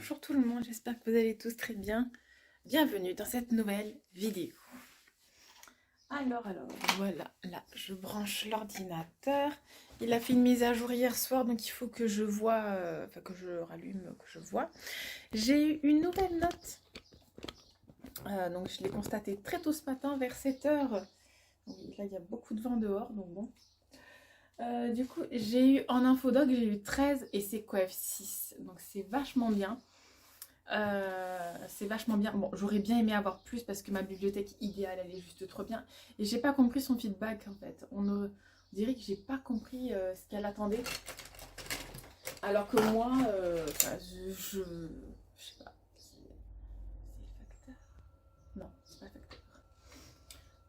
Bonjour tout le monde, j'espère que vous allez tous très bien. Bienvenue dans cette nouvelle vidéo. Alors, voilà, là je branche l'ordinateur. Il a fait une mise à jour hier soir, donc il faut que je vois, que je rallume, que je vois. J'ai eu une nouvelle note. Donc je l'ai constaté très tôt ce matin, vers 7 heures. Oui, là il y a beaucoup de vent dehors, donc bon. Du coup, j'ai eu en infodoc, j'ai eu 13 et c'est coef 6. Donc c'est vachement bien. C'est vachement bien. Bon, j'aurais bien aimé avoir plus parce que ma bibliothèque idéale, elle est juste trop bien. Et j'ai pas compris son feedback en fait. On dirait que j'ai pas compris ce qu'elle attendait. Alors que moi, je sais pas. C'est le facteur? Non, c'est pas le facteur.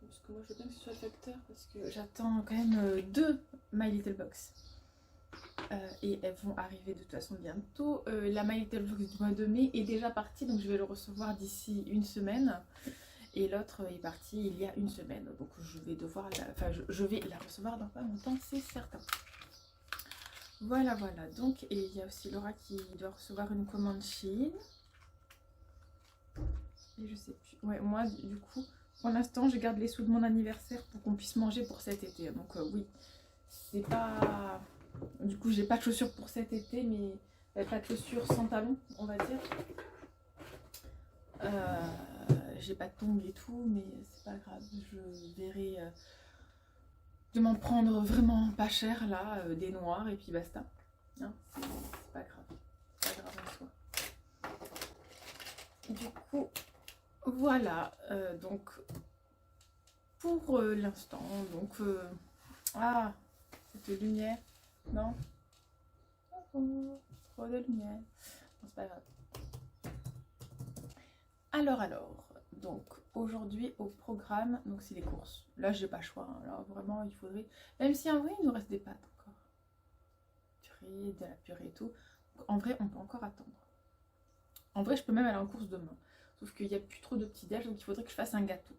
Parce que moi, je veux bien que ce soit le facteur parce que j'attends quand même deux My Little Box. Et elles vont arriver de toute façon bientôt. La My Little Box du mois de mai est déjà partie, donc je vais le recevoir d'ici une semaine. Et l'autre est parti il y a une semaine, donc je vais devoir je vais la recevoir dans pas longtemps, c'est certain. Voilà, donc, et il y a aussi Laura qui doit recevoir une commande Shein. Et je sais plus, ouais, moi du coup, pour l'instant, je garde les sous de mon anniversaire pour qu'on puisse manger pour cet été. Donc oui, c'est pas... Du coup, j'ai pas de chaussures pour cet été, mais pas de chaussures sans talons, on va dire. J'ai pas de tongs et tout, mais c'est pas grave. Je verrai de m'en prendre vraiment pas cher là, des noirs et puis basta. Hein, c'est pas grave. C'est pas grave en soi. Du coup, voilà. Donc, pour l'instant, donc... ah, cette lumière. Non, trop de lumière. Non, c'est pas grave. Alors, donc aujourd'hui au programme, donc c'est les courses. Là, j'ai pas le choix. Hein. Là, vraiment, il faudrait. Même si en vrai, il nous reste des pâtes encore. Purée, de la purée et tout. Donc, en vrai, on peut encore attendre. En vrai, je peux même aller en course demain. Sauf qu'il n'y a plus trop de petits déj, donc il faudrait que je fasse un gâteau.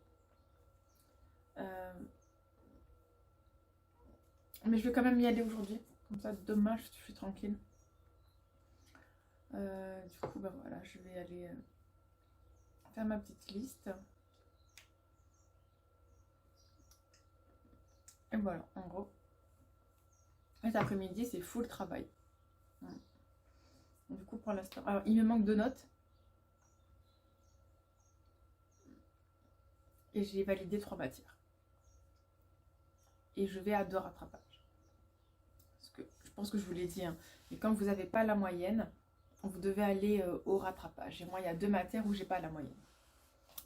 Mais je vais quand même y aller aujourd'hui. Comme ça, demain, je suis tranquille. Du coup, bah voilà, je vais aller faire ma petite liste. Et voilà, en gros. Cet après-midi, c'est full travail. Du coup, pour l'instant... Alors, il me manque 2 notes. Et j'ai validé 3 matières. Et je vais à 2 rattrapages. Parce que je pense que je vous l'ai dit. Hein, et quand vous n'avez pas la moyenne, vous devez aller au rattrapage. Et moi, il y a 2 matières où j'ai pas la moyenne.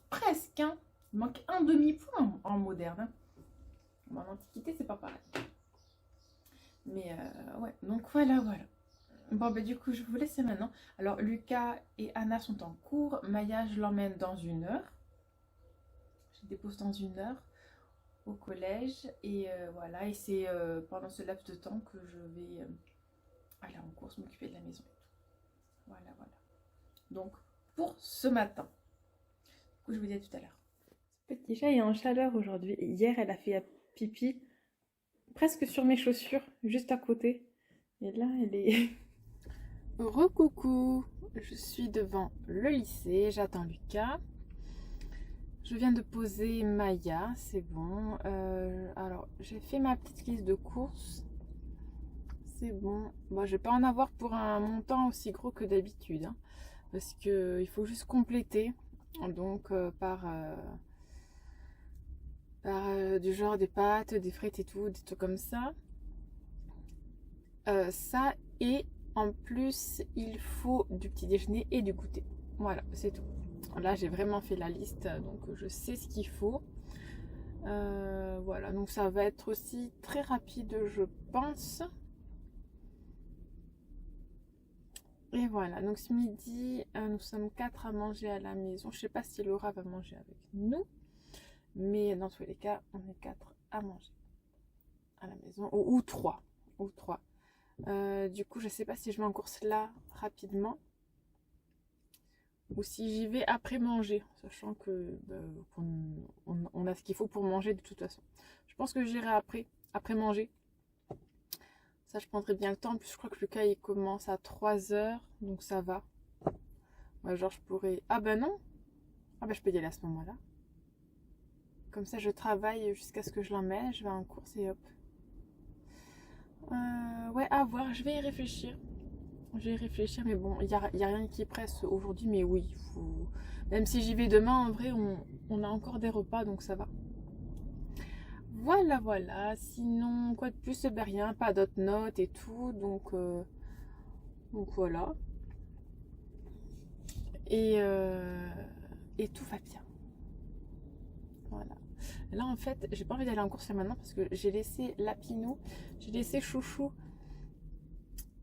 Presque, hein. Il manque un demi-point en moderne. Hein. En antiquité, c'est pas pareil. Mais ouais, donc voilà. Bon, bah du coup, je vais vous laisser maintenant. Alors, Lucas et Anna sont en cours. Maya, je l'emmène dans 1 heure. Je dépose dans 1 heure au collège. Et voilà, et c'est pendant ce laps de temps que je vais aller en course, m'occuper de la maison. Voilà. Donc, pour ce matin. Du coup, je vous dis à tout à l'heure. Ce petit chat est en chaleur aujourd'hui. Hier, elle a fait pipi presque sur mes chaussures, juste à côté. Et là, elle est... Recoucou, je suis devant le lycée, j'attends Lucas. Je viens de poser Maya, c'est bon. Alors, j'ai fait ma petite liste de courses. C'est bon. Bon, je vais pas en avoir pour un montant aussi gros que d'habitude. Hein, parce qu'il faut juste compléter. Donc, du genre des pâtes, des frites et tout, des trucs comme ça. Ça, et en plus, il faut du petit déjeuner et du goûter. Voilà, c'est tout. Là, j'ai vraiment fait la liste, donc je sais ce qu'il faut. Voilà, donc ça va être aussi très rapide, je pense. Et voilà, donc ce midi, nous sommes 4 à manger à la maison. Je sais pas si Laura va manger avec nous, mais dans tous les cas, on est 4 à manger à la maison, ou 3. Du coup, je sais pas si je vais en course là rapidement ou si j'y vais après manger, sachant que on a ce qu'il faut pour manger de toute façon. Je pense que j'irai après manger. Ça, je prendrai bien le temps. En plus, je crois que Lucas il commence à 3 heures, donc ça va. Ouais, genre je pourrais... Ah ben non. Ah ben je peux y aller à ce moment-là. Comme ça je travaille jusqu'à ce que je l'emmène, je vais en course et hop. Ouais, à voir, je vais y réfléchir. Je vais y réfléchir, mais bon, il y a rien qui presse aujourd'hui, mais oui, faut... Même si j'y vais demain, en vrai, on a encore des repas, donc ça va. Voilà, voilà. Sinon, quoi de plus? Ben rien, pas d'autres notes et tout, donc voilà. Et tout va bien. Voilà. Là, en fait, j'ai pas envie d'aller en course là maintenant parce que j'ai laissé Lapinou, j'ai laissé Chouchou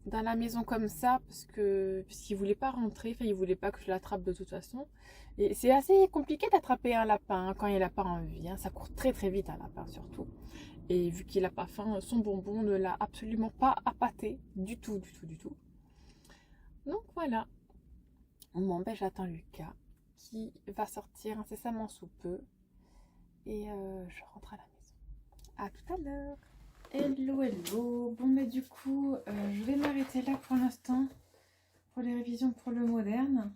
dans la maison comme ça parce que puisqu'il voulait pas rentrer, enfin il voulait pas que je l'attrape de toute façon. Et c'est assez compliqué d'attraper un lapin hein, quand il n'a pas envie. Hein. Ça court très très vite un lapin surtout. Et vu qu'il n'a pas faim, son bonbon ne l'a absolument pas appâté du tout, du tout, du tout. Donc voilà. Bon ben j'attends Lucas qui va sortir incessamment sous peu. Et je rentre à la maison. À tout à l'heure. Hello, hello. Bon, mais du coup, je vais m'arrêter là pour l'instant pour les révisions pour le moderne.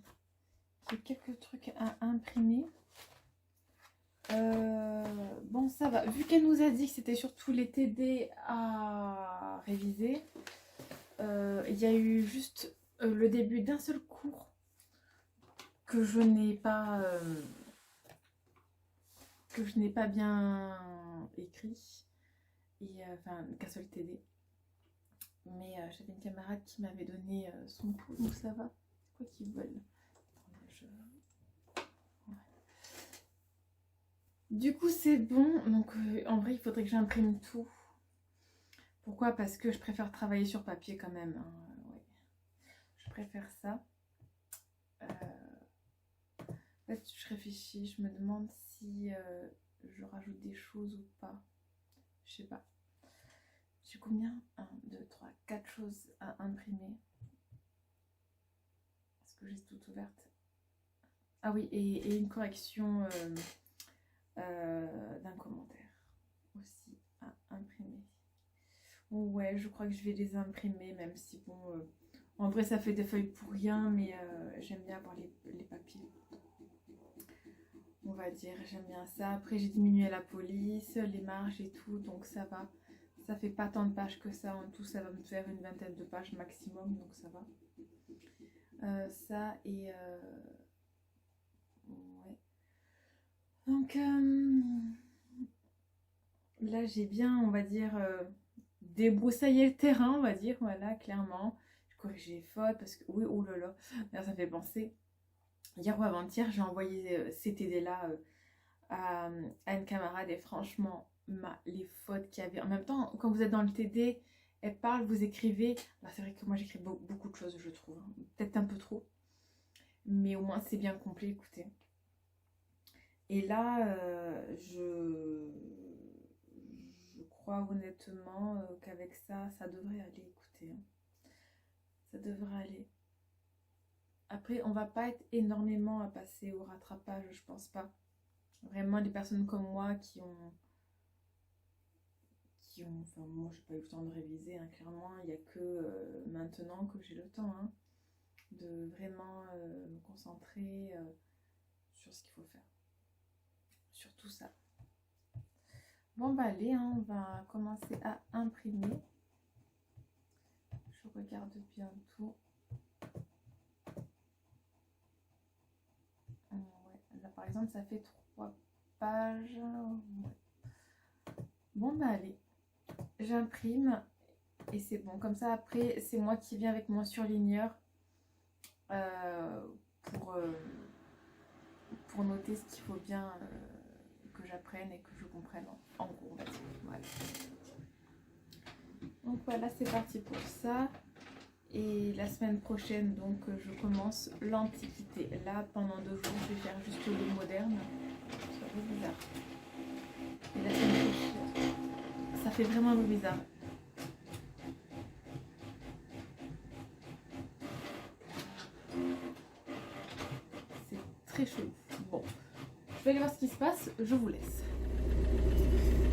J'ai quelques trucs à imprimer. Bon, ça va. Vu qu'elle nous a dit que c'était surtout les TD à réviser, il y a eu juste le début d'un seul cours que je n'ai pas... bien écrit et enfin qu'un seul TD, mais j'avais une camarade qui m'avait donné son pouls, donc ça va. C'est quoi qu'ils veulent? Ouais. Du coup c'est bon, donc en vrai il faudrait que j'imprime tout. Pourquoi? Parce que je préfère travailler sur papier quand même hein. Ouais. Je préfère ça. En fait, je réfléchis, je me demande si je rajoute des choses ou pas. Je sais pas. J'ai combien? 1, 2, 3, 4 choses à imprimer. Est-ce que j'ai tout ouverte? Ah oui, et une correction d'un commentaire aussi à imprimer. Ouais, je crois que je vais les imprimer, même si bon... en vrai, ça fait des feuilles pour rien, mais j'aime bien avoir les papiers. On va dire, j'aime bien ça. Après, j'ai diminué la police, les marges et tout, donc ça va. Ça fait pas tant de pages que ça. En tout, ça va me faire une vingtaine de pages maximum, donc ça va. Ça et... ouais. Donc, là, j'ai bien, on va dire, débroussaillé le terrain, on va dire, voilà, clairement. Je corrige les fautes, parce que, oui, oh là là, d'ailleurs, ça me fait penser... Hier ou avant-hier, j'ai envoyé ces TD-là à une camarade et franchement, les fautes qu'il y avait. En même temps, quand vous êtes dans le TD, elle parle, vous écrivez. Bah, c'est vrai que moi, j'écris beaucoup de choses, je trouve. Hein. Peut-être un peu trop. Mais au moins, c'est bien complet, écoutez. Et là, je crois honnêtement qu'avec ça, ça devrait aller, écoutez. Hein. Ça devrait aller. Après, on va pas être énormément à passer au rattrapage, je pense pas. Vraiment, les personnes comme moi qui ont enfin, moi, j'ai pas eu le temps de réviser, hein, clairement. Il n'y a que maintenant que j'ai le temps hein, de vraiment me concentrer sur ce qu'il faut faire. Sur tout ça. Bon, bah allez, hein, on va commencer à imprimer. Je regarde bien tout. Là, par exemple, ça fait 3 pages. Ouais. Bon, bah allez, j'imprime et c'est bon. Comme ça, après, c'est moi qui viens avec mon surligneur pour noter ce qu'il faut bien que j'apprenne et que je comprenne en gros. On va dire. Voilà. Donc voilà, c'est parti pour ça. Et la semaine prochaine, donc, je commence l'Antiquité. Là, pendant 2 jours, je vais faire juste le moderne. C'est un peu bizarre. Et la semaine prochaine, ça fait vraiment un peu bizarre. C'est très chaud. Bon, je vais aller voir ce qui se passe. Je vous laisse.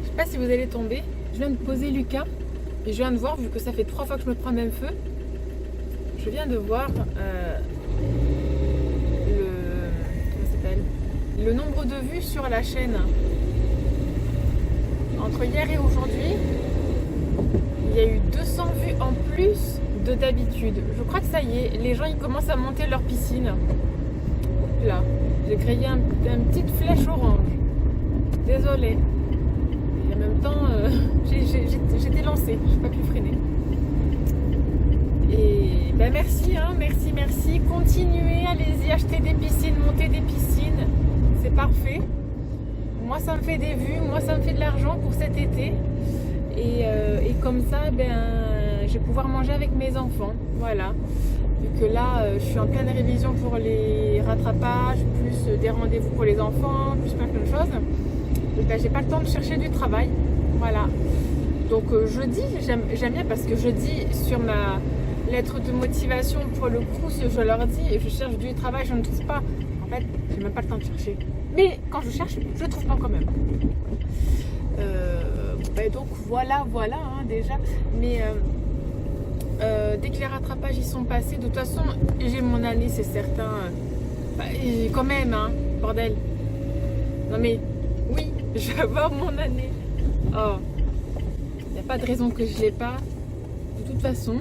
Je sais pas si vous allez tomber. Je viens de poser Lucas. Et je viens de voir, vu que ça fait 3 fois que je me prends le même feu, je viens de voir s'appelle. Le nombre de vues sur la chaîne entre hier et aujourd'hui, il y a eu 200 vues en plus de d'habitude. Je crois que ça y est, les gens ils commencent à monter leur piscine. Là, j'ai créé une petite flèche orange. Désolée. Et en même temps, j'étais lancée, je n'ai pas pu freiner. Et ben merci, hein, merci. Continuez, allez-y, achetez des piscines, montez des piscines. C'est parfait. Moi, ça me fait des vues, moi, ça me fait de l'argent pour cet été. Et comme ça, ben, je vais pouvoir manger avec mes enfants. Voilà. Vu que là, je suis en pleine révision pour les rattrapages, plus des rendez-vous pour les enfants, plus plein de choses. Et ben, j'ai pas le temps de chercher du travail. Voilà. Donc jeudi, j'aime bien parce que jeudi, sur ma lettre de motivation pour le Crous, je leur dis, je cherche du travail, je ne trouve pas. En fait, j'ai même pas le temps de chercher. Mais quand je cherche, je trouve pas quand même. Ben donc voilà, hein, déjà. Mais dès que les rattrapages y sont passés, de toute façon, j'ai mon année, c'est certain. Quand même, hein, bordel. Non mais, oui, je vais avoir mon année. Oh, il n'y a pas de raison que je l'ai pas. De toute façon.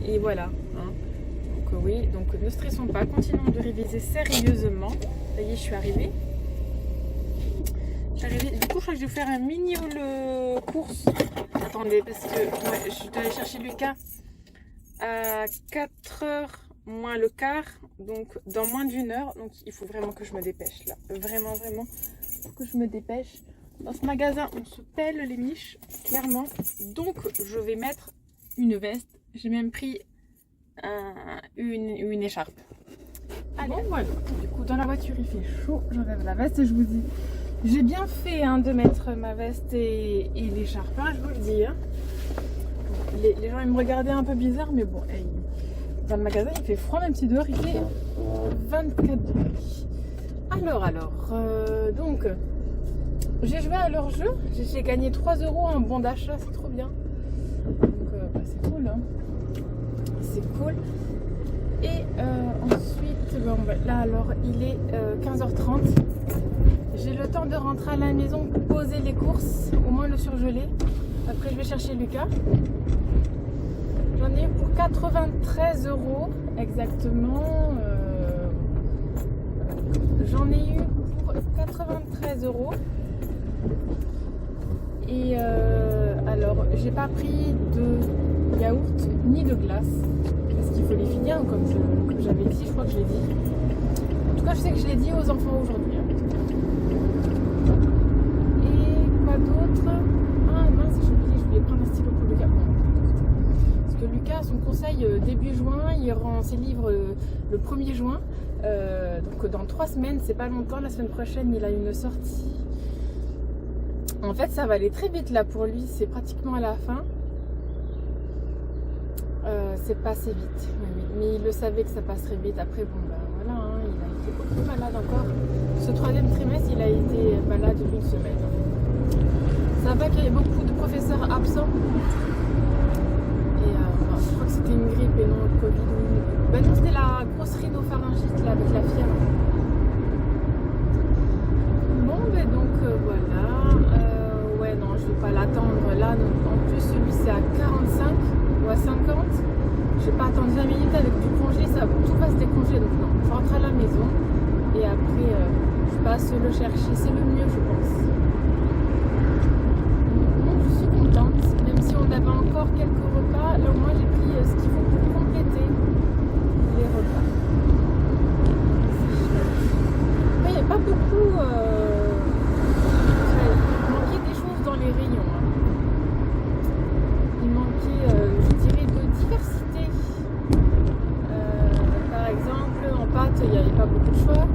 Et voilà. Hein. Donc oui, donc ne stressons pas, continuons de réviser sérieusement. Ça y est, je suis arrivée. Du coup, je crois que je vais faire un mini haul course. Attendez, parce que ouais, je suis allée chercher Lucas à 4h moins le quart. Donc, dans moins d'une heure. Donc, il faut vraiment que je me dépêche là. Vraiment, il faut que je me dépêche. Dans ce magasin, on se pèle les miches, clairement. Donc, je vais mettre une veste. J'ai même pris une écharpe. Allez, bon, voilà. Du coup, dans la voiture, il fait chaud. J'enlève la veste et je vous dis... J'ai bien fait hein, de mettre ma veste et l'écharpe, hein, je vous le dis. Hein. Les gens ils me regardaient un peu bizarre, mais bon, hey, dans le magasin il fait froid, même si dehors il fait 24 degrés. Alors, donc, j'ai joué à leur jeu, j'ai gagné 3 € en bon d'achat, c'est trop bien. Donc, c'est cool, hein. C'est cool. Et ensuite, bon, là alors, il est 15h30. J'ai le temps de rentrer à la maison, poser les courses, au moins le surgeler. Après, je vais chercher Lucas. J'en ai eu pour 93 € exactement. J'en ai eu pour 93 €. Et alors, j'ai pas pris de yaourt ni de glace. Parce qu'il faut les finir, comme j'avais dit, je crois que je l'ai dit. En tout cas, je sais que je l'ai dit aux enfants aujourd'hui. Hein. D'autres. Ah mince, j'ai oublié, je voulais prendre un stylo pour Lucas. Parce que Lucas, son conseil début juin, il rend ses livres le 1er juin. Donc dans 3 semaines, c'est pas longtemps. La semaine prochaine, il a une sortie. En fait, ça va aller très vite là pour lui. C'est pratiquement à la fin. C'est passé vite. Mais il le savait que ça passerait vite. Après, bon, ben voilà, hein, il a été beaucoup malade encore. Ce 3e trimestre, il a été malade d'une semaine. Ça va qu'il y avait beaucoup de professeurs absents. Et je crois que c'était une grippe et non le Covid. Ben non, c'était la grosse rhinopharyngite là, avec la fièvre. Bon, ben donc voilà. Ouais, non, je vais pas l'attendre là. Donc, en plus, celui c'est à 45 ou à 50. Je vais pas attendre 20 minutes avec du congé. Tout va se décongeler. Donc non, je rentre à la maison. Et après, je passe le chercher. C'est le mieux, je pense. Même si on avait encore quelques repas, là au moins j'ai pris ce qu'il faut pour compléter les repas. Mais il n'y a pas beaucoup. Il manquait des choses dans les rayons. Hein. Il manquait, je dirais, de diversité. Par exemple, en pâtes, il n'y avait pas beaucoup de choix.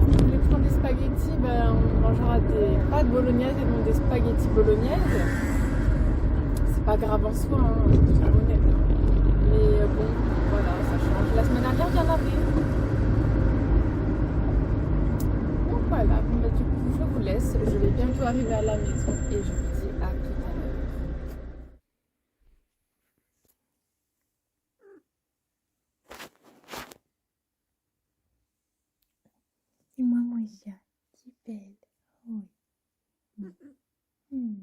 Si vous voulez prendre des spaghettis, ben, on mangera des pâtes bolognaises et non des spaghettis bolognaises. C'est pas grave en soi, hein, c'est honnête. Mais bon, voilà, ça change. La semaine dernière, il y en avait. Donc voilà, bon, bah, du coup, je vous laisse. Je vais bientôt arriver à la maison et je vous dis à tout à l'heure. Moja, tu es belle. Oui. Hmm.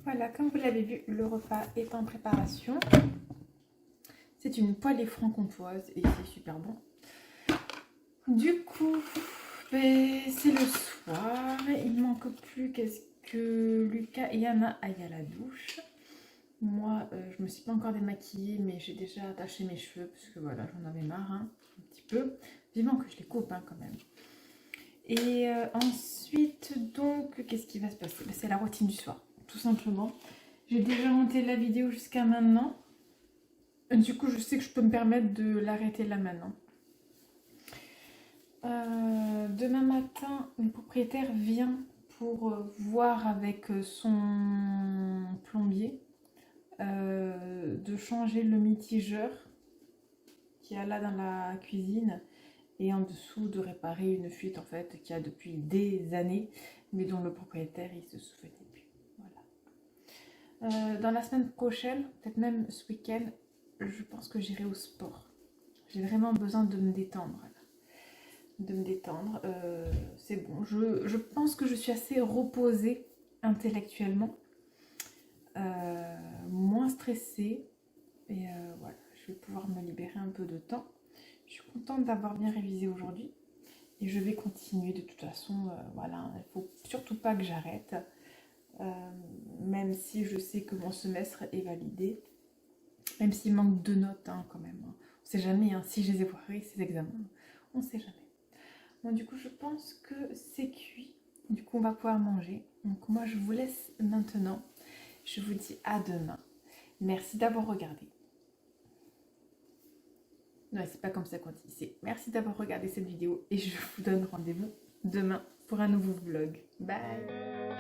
Voilà, comme vous l'avez vu, le repas est en préparation. C'est une poêlée franc-comtoise et c'est super bon. Du coup, c'est le soir. Il ne manque plus qu'est-ce que Lucas et Anna aillent à la douche. Moi, je me suis pas encore démaquillée, mais j'ai déjà attaché mes cheveux parce que voilà, j'en avais marre un petit peu. Vivement que je les coupe quand même. Et ensuite, donc, qu'est-ce qui va se passer? C'est la routine du soir, tout simplement. J'ai déjà monté la vidéo jusqu'à maintenant. Du coup, je sais que je peux me permettre de l'arrêter là maintenant. Demain matin, le propriétaire vient pour voir avec son plombier de changer le mitigeur qu'il y a là dans la cuisine et en dessous de réparer une fuite en fait qu'il y a depuis des années mais dont le propriétaire il se souvenait plus. Voilà. Dans la semaine prochaine, peut-être même ce week-end, je pense que j'irai au sport. J'ai vraiment besoin de me détendre. C'est bon. Je pense que je suis assez reposée intellectuellement, moins stressée et voilà, je vais pouvoir me libérer un peu de temps. Je suis contente d'avoir bien révisé aujourd'hui et je vais continuer de toute façon. Voilà, il ne faut surtout pas que j'arrête, même si je sais que mon semestre est validé, même s'il manque 2 notes quand même. On ne sait jamais si je les ai foirés ces examens, on ne sait jamais. Bon, du coup, je pense que c'est cuit. Du coup, on va pouvoir manger. Donc, moi, je vous laisse maintenant. Je vous dis à demain. Merci d'avoir regardé. Non, c'est pas comme ça qu'on dit. C'est merci d'avoir regardé cette vidéo et je vous donne rendez-vous demain pour un nouveau vlog. Bye!